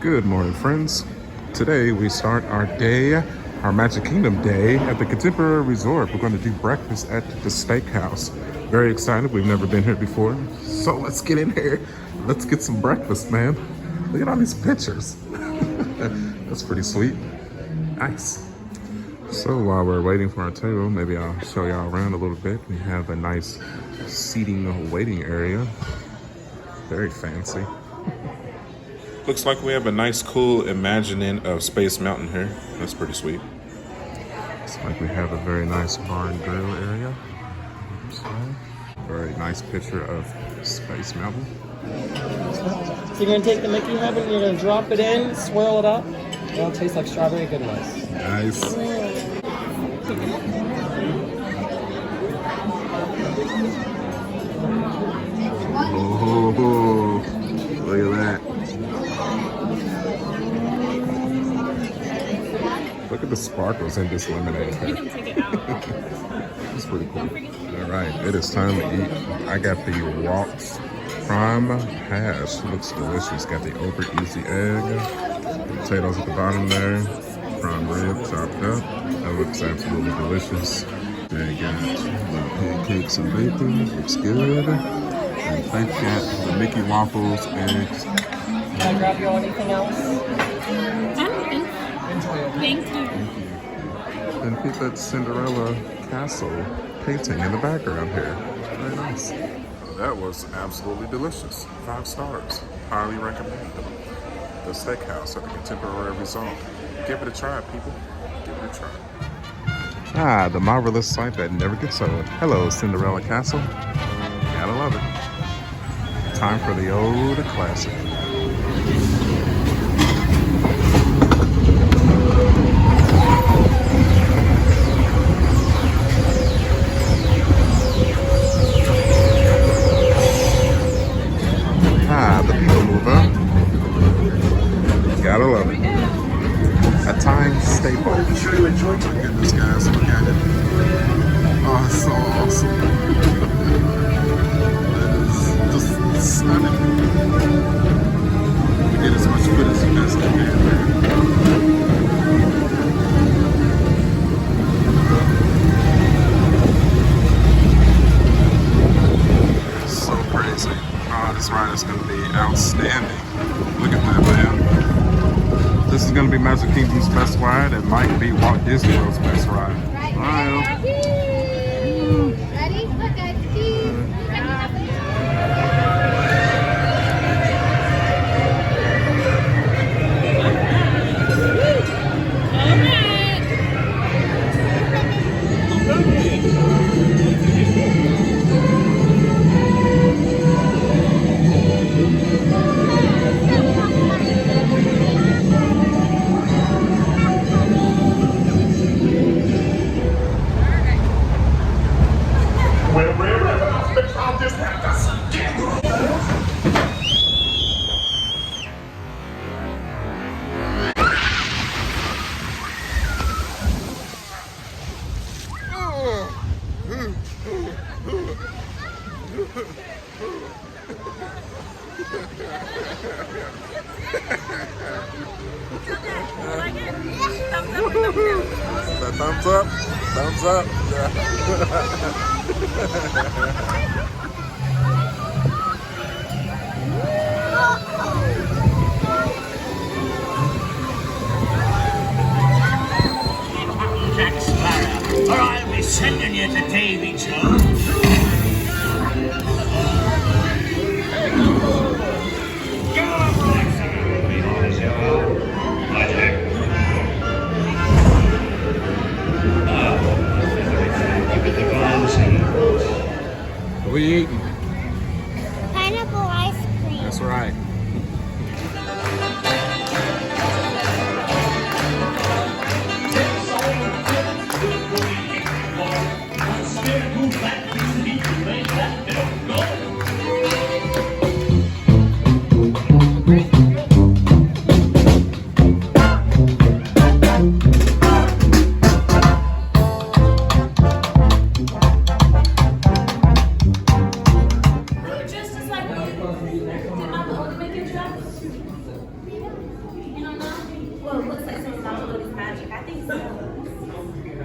Good morning, friends. Today we start our day, our Magic Kingdom day at the Contemporary Resort. We're going to do breakfast at the Steakhouse. Very excited. We've never been here before. So let's get in here. Let's get some breakfast, man. Look at all these pictures. That's pretty sweet. Nice. So while we're waiting for our table, maybe I'll show y'all around a little bit. We have a nice seating waiting area. Very fancy. Looks like we have a nice, cool imagining of Space Mountain here. That's pretty sweet. Looks like we have a very nice bar and grill area. Very nice picture of Space Mountain. So you're gonna take the Mickey habit and you're gonna drop it in, swirl it up. It'll taste like strawberry goodness. Nice. Oh, look at that. Look at the sparkles in this lemonade. You can take it out. It's pretty cool. All right, it is time to eat. I got the Waltz Prime Hash. Looks delicious. Got the over easy egg, potatoes at the bottom there, prime rib chopped up. That looks absolutely delicious. They got pancakes and bacon. Looks good. And they've got the Mickey waffles, eggs. Can I grab you anything else? Thank you. And keep that Cinderella castle painting in the background here. Very nice. That was absolutely delicious. 5 stars. Highly recommend the Steakhouse at the Contemporary Resort. Give it a try, people. Give it a try. Ah, the marvelous sight that never gets old. Hello, Cinderella Castle. Gotta love it. Time for the old classic. The people mover. Gotta love it. A time staple. Be sure to enjoy. Look at this, guys. Look at it. Oh, it's so awesome. That is just stunning. We get as much food as you guys can get there. So crazy. Oh, this ride is going to be outstanding. Look at that, man. This is going to be Magic Kingdom's best ride. It might be Walt Disney World's best ride. Smile. Ready? Look, guys. Cheese. Thumbs up. Thumbs up. Jack Sparrow, or I'll be sending you to Davy Jones. What are we eating? Pineapple ice cream. That's right. Move back.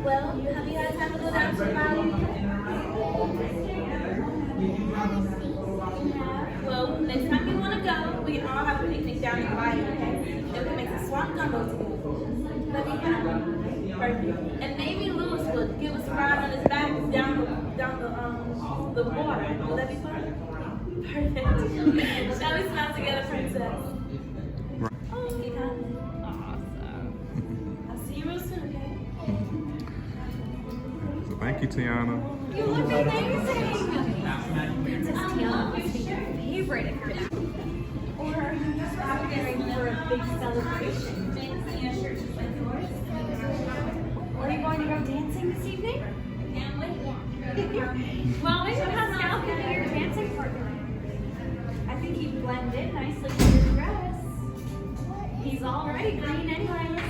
Well, have you had time to go down to Maui? Yeah. Well, next time you want to go, we can all have a picnic down in Hawaii, okay? And we can make some swamp gumbo together. Let me have it. Perfect. And maybe Lewis would give us a ride on his back down the water. Will that be fun? Perfect. Shall we smile together, princess? Oh, you got it. Awesome. I'll see you real soon, okay? So thank you, Tiana. You look amazing! Princess Tiana, what's your favorite activity? Or are you just preparing for a big celebration? Fancy a shirt just like yours? Are you going to go dancing this evening? Can't wait. Well, maybe Pascal can be your dancing partner. I think he'd blend in nicely with your dress. He's already green anyways.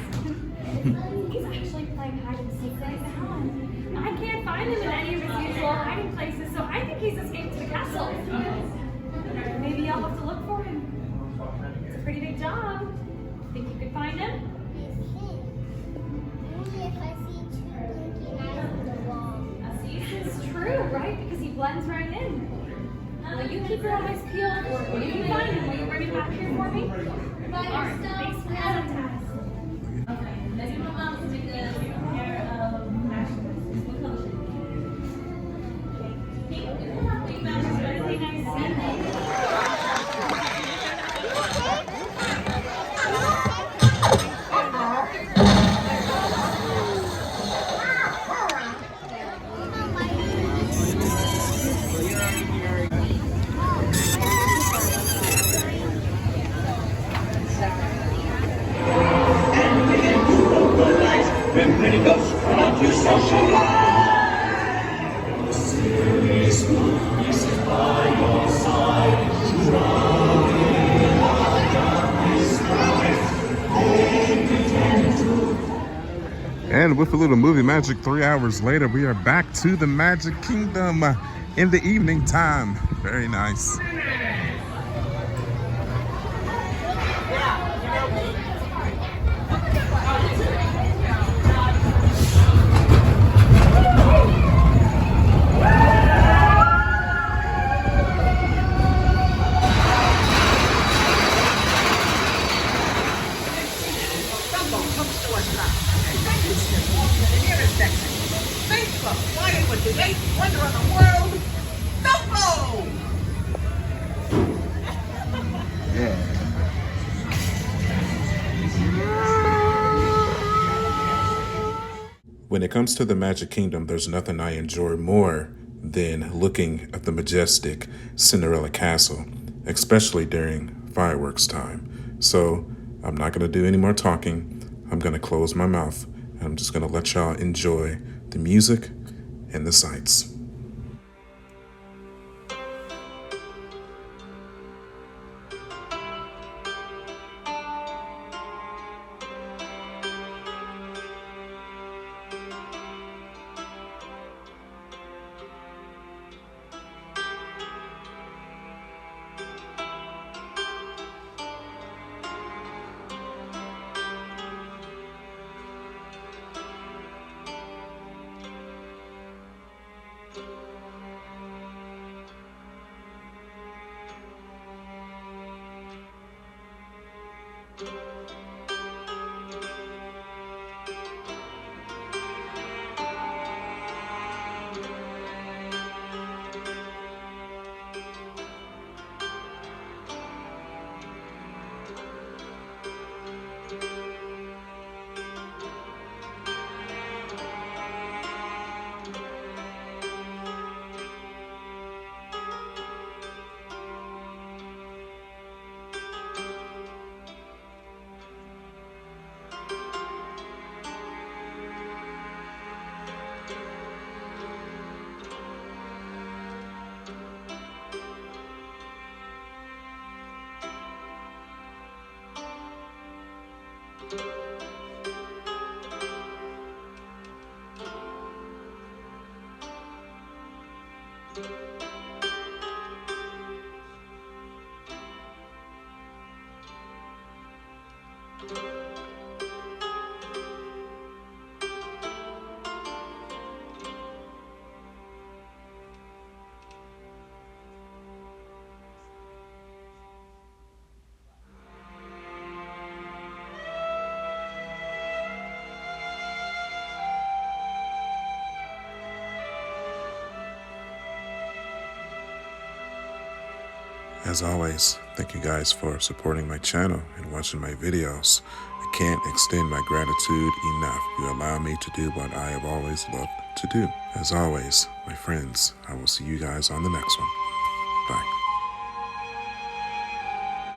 He's actually playing hide and seek right now, and I can't find him in any of his usual hiding places, so I think he's escaped to the castle. Maybe I'll have to look for him. It's a pretty big job. Think you could find him? Only if I see two blinking eyes on the wall. See, this is true, right? Because he blends right in. Will you keep your eyes peeled, or if you find him, will you bring him back here for me? Alright, thanks for that task. Okay, let's move on to make a pair of ashes. What color should it be? Pink? Pink matches really nice. And with a little movie magic, 3 hours later, we are back to the Magic Kingdom in the evening time. Very nice. When it comes to the Magic Kingdom, there's nothing I enjoy more than looking at the majestic Cinderella Castle, especially during fireworks time. So I'm not going to do any more talking. I'm going to close my mouth, and I'm just going to let y'all enjoy the music and the sights. As always, thank you guys for supporting my channel and watching my videos. I can't extend my gratitude enough. You allow me to do what I have always loved to do. As always, my friends, I will see you guys on the next one. Bye.